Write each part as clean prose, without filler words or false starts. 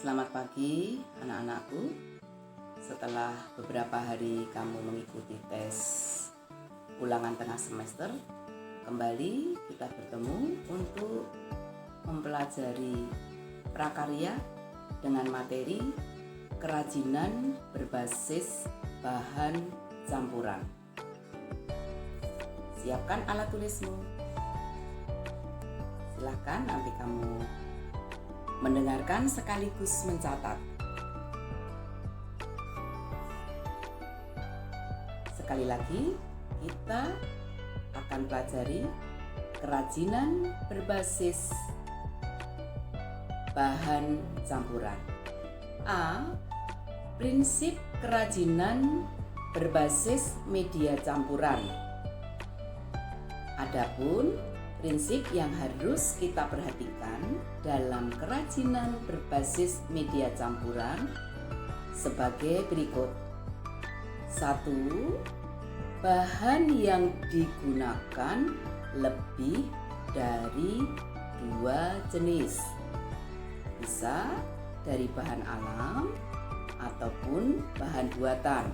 Selamat pagi anak-anakku. Setelah beberapa hari kamu mengikuti tes ulangan tengah semester, kembali kita bertemu untuk mempelajari prakarya dengan materi kerajinan berbasis bahan campuran. Siapkan alat tulismu. Silahkan nanti kamu mendengarkan sekaligus mencatat. Sekali lagi, kita akan pelajari kerajinan berbasis bahan campuran. A. Prinsip kerajinan berbasis media campuran. Adapun prinsip yang harus kita perhatikan dalam kerajinan berbasis media campuran sebagai berikut. 1. Bahan yang digunakan lebih dari 2 jenis. Bisa dari bahan alam ataupun bahan buatan.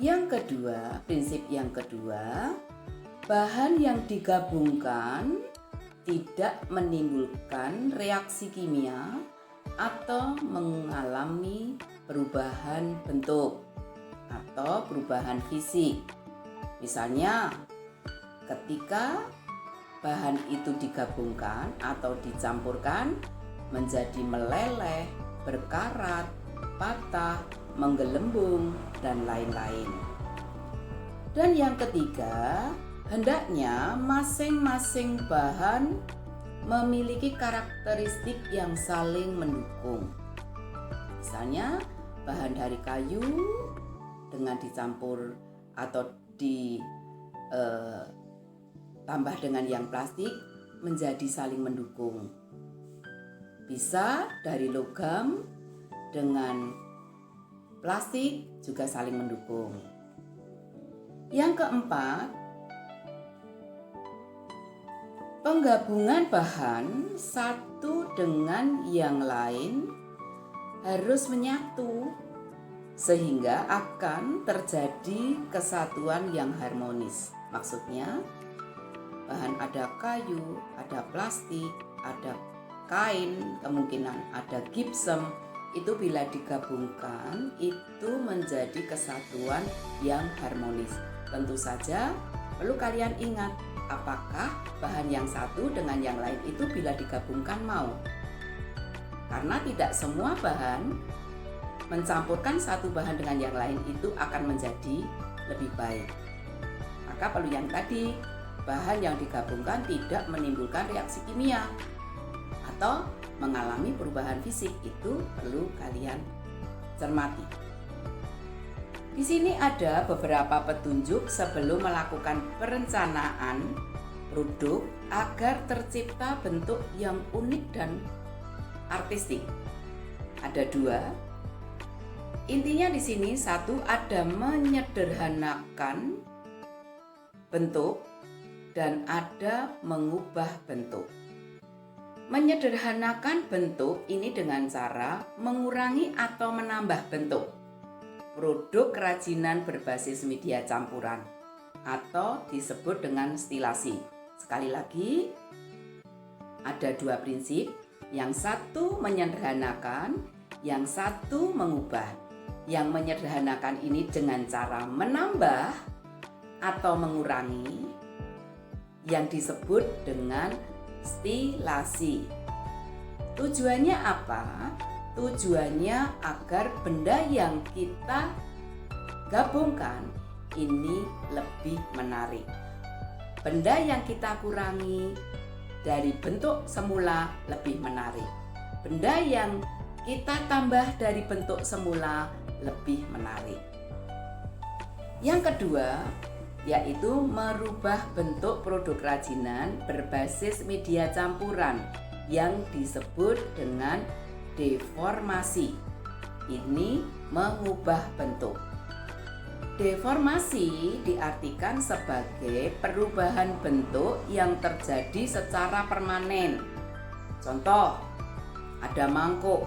Yang kedua, prinsip yang kedua, bahan yang digabungkan tidak menimbulkan reaksi kimia atau mengalami perubahan bentuk atau perubahan fisik. Misalnya, ketika bahan itu digabungkan atau dicampurkan menjadi meleleh, berkarat, patah, menggelembung, dan lain-lain. Dan yang ketiga, hendaknya masing-masing bahan memiliki karakteristik yang saling mendukung. Misalnya, bahan dari kayu dengan dicampur atau ditambah dengan yang plastik menjadi saling mendukung. Bisa dari logam dengan plastik juga saling mendukung. Yang keempat, penggabungan bahan satu dengan yang lain harus menyatu sehingga akan terjadi kesatuan yang harmonis. Maksudnya, bahan ada kayu, ada plastik, ada kain, kemungkinan ada gypsum. Itu bila digabungkan itu menjadi kesatuan yang harmonis. Tentu saja perlu kalian ingat, apakah bahan yang satu dengan yang lain itu bila digabungkan mau? Karena tidak semua bahan mencampurkan satu bahan dengan yang lain itu akan menjadi lebih baik. Maka perlu yang tadi, bahan yang digabungkan tidak menimbulkan reaksi kimia atau mengalami perubahan fisik, itu perlu kalian cermati. Di sini ada beberapa petunjuk sebelum melakukan perencanaan produk agar tercipta bentuk yang unik dan artistik. Ada 2. Intinya di sini 1, ada menyederhanakan bentuk dan ada mengubah bentuk. Menyederhanakan bentuk ini dengan cara mengurangi atau menambah bentuk produk kerajinan berbasis media campuran atau disebut dengan stilasi. Sekali lagi, ada 2 prinsip, yang satu menyederhanakan, yang satu mengubah. Yang menyederhanakan ini dengan cara menambah atau mengurangi, yang disebut dengan stilasi. Tujuannya apa? Tujuannya agar benda yang kita gabungkan ini lebih menarik. Benda yang kita kurangi dari bentuk semula lebih menarik. Benda yang kita tambah dari bentuk semula lebih menarik. Yang kedua, yaitu merubah bentuk produk kerajinan berbasis media campuran yang disebut dengan deformasi. Ini mengubah bentuk. Deformasi diartikan sebagai perubahan bentuk yang terjadi secara permanen. Contoh, ada mangkuk.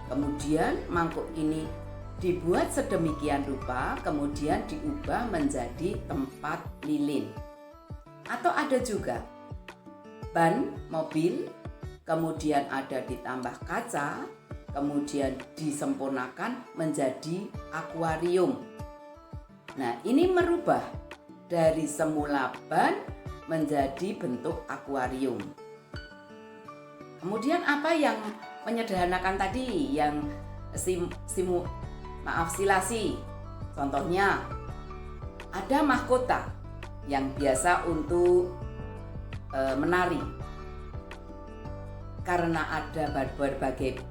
Kemudian mangkuk ini dibuat sedemikian rupa, kemudian diubah menjadi tempat lilin. Atau ada juga ban mobil, kemudian ada ditambah kaca, kemudian disempurnakan menjadi akuarium. Nah, ini merubah dari semula ban menjadi bentuk akuarium. Kemudian apa yang menyederhanakan tadi, yang silasi? Contohnya, ada mahkota yang biasa untuk menari. Karena ada berbagai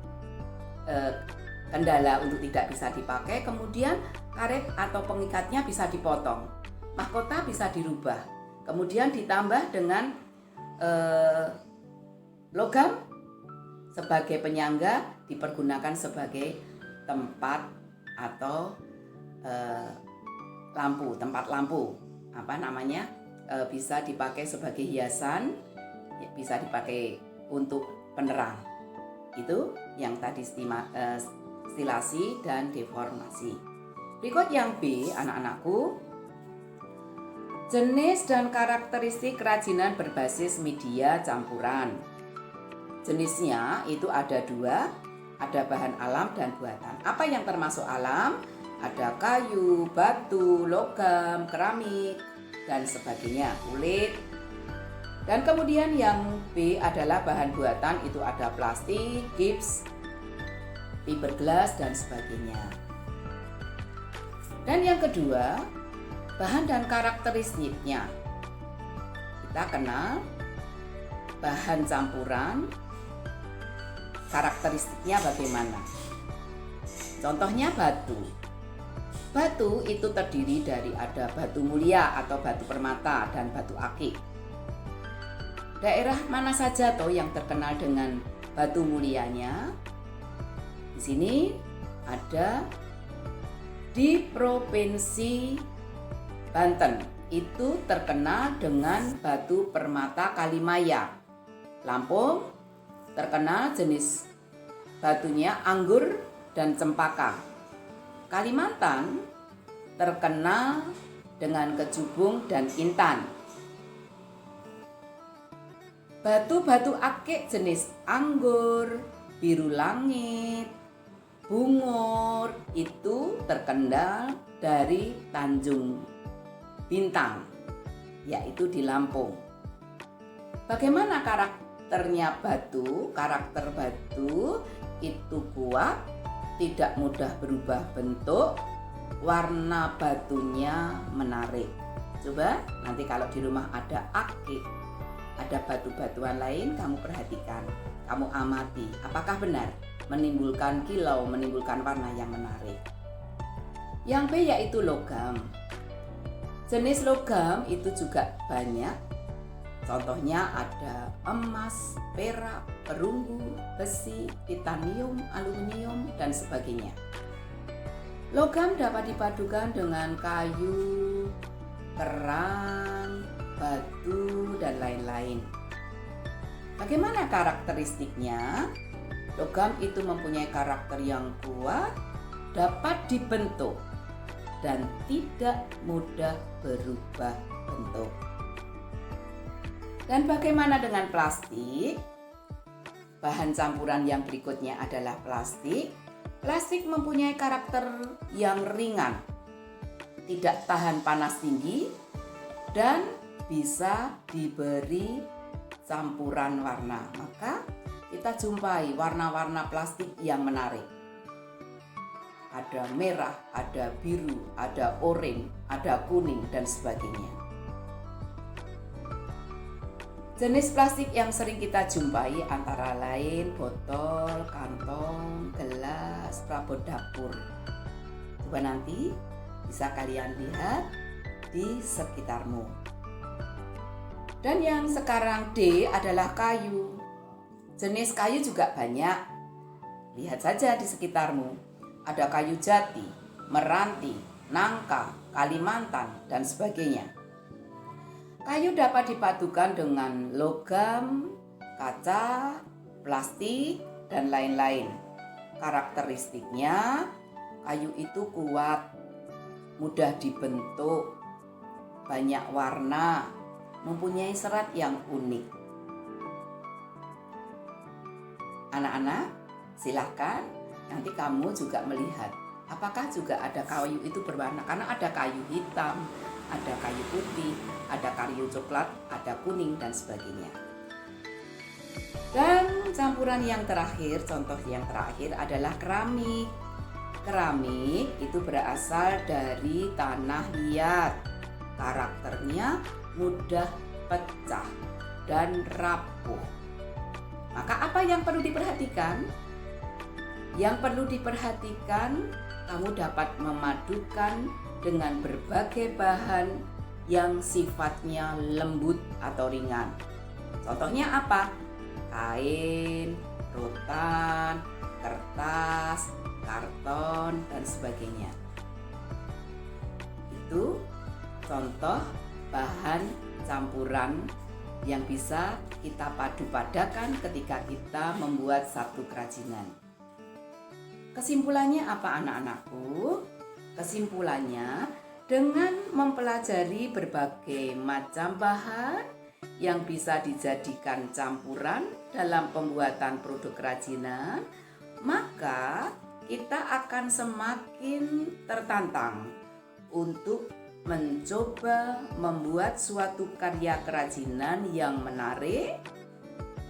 kendala untuk tidak bisa dipakai, kemudian karet atau pengikatnya bisa dipotong, mahkota bisa dirubah, kemudian ditambah dengan logam sebagai penyangga, dipergunakan sebagai tempat atau tempat lampu, bisa dipakai sebagai hiasan, bisa dipakai untuk penerang. Itu yang tadi stilasi dan deformasi. Berikut yang B, anak-anakku. Jenis dan karakteristik kerajinan berbasis media campuran. Jenisnya itu ada 2, ada bahan alam dan buatan. Apa yang termasuk alam? Ada kayu, batu, logam, keramik, dan sebagainya, kulit. Dan kemudian yang B adalah bahan buatan, itu ada plastik, gips, fiberglass, dan sebagainya. Dan yang kedua, bahan dan karakteristiknya. Kita kenal bahan campuran, karakteristiknya bagaimana. Contohnya batu. Batu itu terdiri dari ada batu mulia atau batu permata dan batu akik. Daerah mana saja toh yang terkenal dengan batu mulianya? Di sini ada di Provinsi Banten, itu terkenal dengan batu permata Kalimaya. Lampung terkenal jenis batunya anggur dan cempaka. Kalimantan terkenal dengan kecubung dan intan. Batu-batu akik jenis anggur, biru langit, bungur itu terkenal dari Tanjung Bintang, yaitu di Lampung. Bagaimana karakternya batu? Karakter batu itu kuat, tidak mudah berubah bentuk, warna batunya menarik. Coba nanti kalau di rumah ada akik, ada batu-batuan lain, kamu perhatikan, kamu amati, apakah benar menimbulkan kilau, menimbulkan warna yang menarik. Yang B yaitu logam. Jenis logam itu juga banyak. Contohnya ada emas, perak, perunggu, besi, titanium, aluminium, dan sebagainya. Logam dapat dipadukan dengan kayu, kerang, batu, dan lain-lain. Bagaimana karakteristiknya? Logam itu mempunyai karakter yang kuat, dapat dibentuk, dan tidak mudah berubah bentuk. Dan bagaimana dengan plastik? Bahan campuran yang berikutnya adalah plastik. Plastik mempunyai karakter yang ringan, tidak tahan panas tinggi, dan bisa diberi campuran warna. Maka kita jumpai warna-warna plastik yang menarik. Ada merah, ada biru, ada oranye, ada kuning, dan sebagainya. Jenis plastik yang sering kita jumpai antara lain botol, kantong, gelas, perabot dapur. Coba nanti bisa kalian lihat di sekitarmu. Dan yang sekarang D adalah kayu. Jenis kayu juga banyak. Lihat saja di sekitarmu. Ada kayu jati, meranti, nangka, Kalimantan, dan sebagainya. Kayu dapat dipadukan dengan logam, kaca, plastik, dan lain-lain. Karakteristiknya, kayu itu kuat, mudah dibentuk, banyak warna, mempunyai serat yang unik. Anak-anak, silakan nanti kamu juga melihat apakah juga ada kayu itu berwarna, karena ada kayu hitam, ada kayu putih, ada kayu coklat, ada kuning, dan sebagainya. Dan campuran yang terakhir, contoh yang terakhir adalah keramik. Keramik itu berasal dari tanah liat. Karakternya mudah pecah dan rapuh. Maka apa yang perlu diperhatikan? Yang perlu diperhatikan, kamu dapat memadukan dengan berbagai bahan yang sifatnya lembut atau ringan. Contohnya apa? Kain, rotan, kertas, karton, dan sebagainya. Itu contoh bahan campuran yang bisa kita padu-padakan ketika kita membuat satu kerajinan. Kesimpulannya apa, anak-anakku? Kesimpulannya, dengan mempelajari berbagai macam bahan yang bisa dijadikan campuran dalam pembuatan produk kerajinan, maka kita akan semakin tertantang untuk mencoba membuat suatu karya kerajinan yang menarik,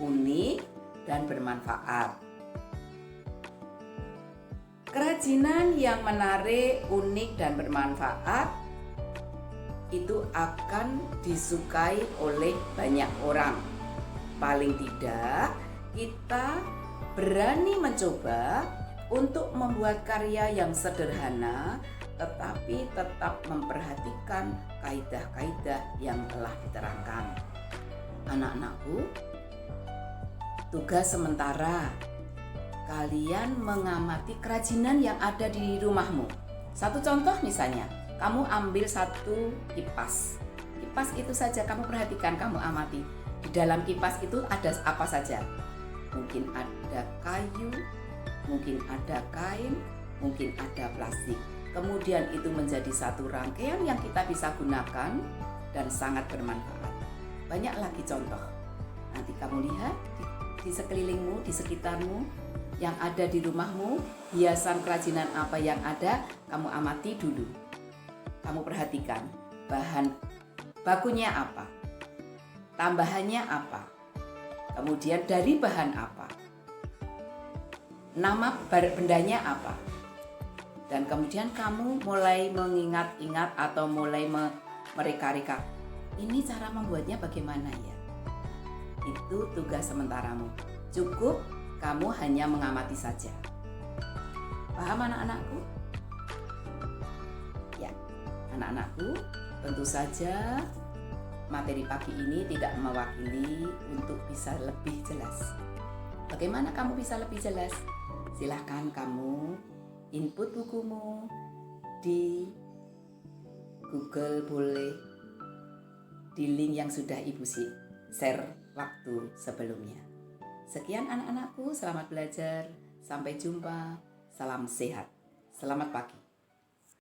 unik, dan bermanfaat. Kerajinan yang menarik, unik, dan bermanfaat itu akan disukai oleh banyak orang. Paling tidak, kita berani mencoba untuk membuat karya yang sederhana, tetapi tetap memperhatikan kaidah-kaidah yang telah diterangkan. Anak-anakku, tugas sementara kalian mengamati kerajinan yang ada di rumahmu. Satu contoh misalnya, kamu ambil satu kipas. Kipas itu saja kamu perhatikan, kamu amati. Di dalam kipas itu ada apa saja? Mungkin ada kayu, mungkin ada kain, mungkin ada plastik. Kemudian itu menjadi satu rangkaian yang kita bisa gunakan dan sangat bermanfaat. Banyak lagi contoh. Nanti kamu lihat di sekelilingmu, di sekitarmu, yang ada di rumahmu, hiasan kerajinan apa yang ada, kamu amati dulu. Kamu perhatikan bahan bakunya apa, tambahannya apa, kemudian dari bahan apa, nama bendanya apa. Dan kemudian kamu mulai mengingat-ingat atau mulai mereka-reka, ini cara membuatnya bagaimana ya? Itu tugas sementaramu. Cukup kamu hanya mengamati saja. Paham anak-anakku? Ya, anak-anakku, tentu saja materi pagi ini tidak mewakili untuk bisa lebih jelas. Bagaimana kamu bisa lebih jelas? Silahkan kamu input bukumu di Google, boleh di link yang sudah Ibu share waktu sebelumnya. Sekian anak-anakku, selamat belajar, sampai jumpa, salam sehat, selamat pagi.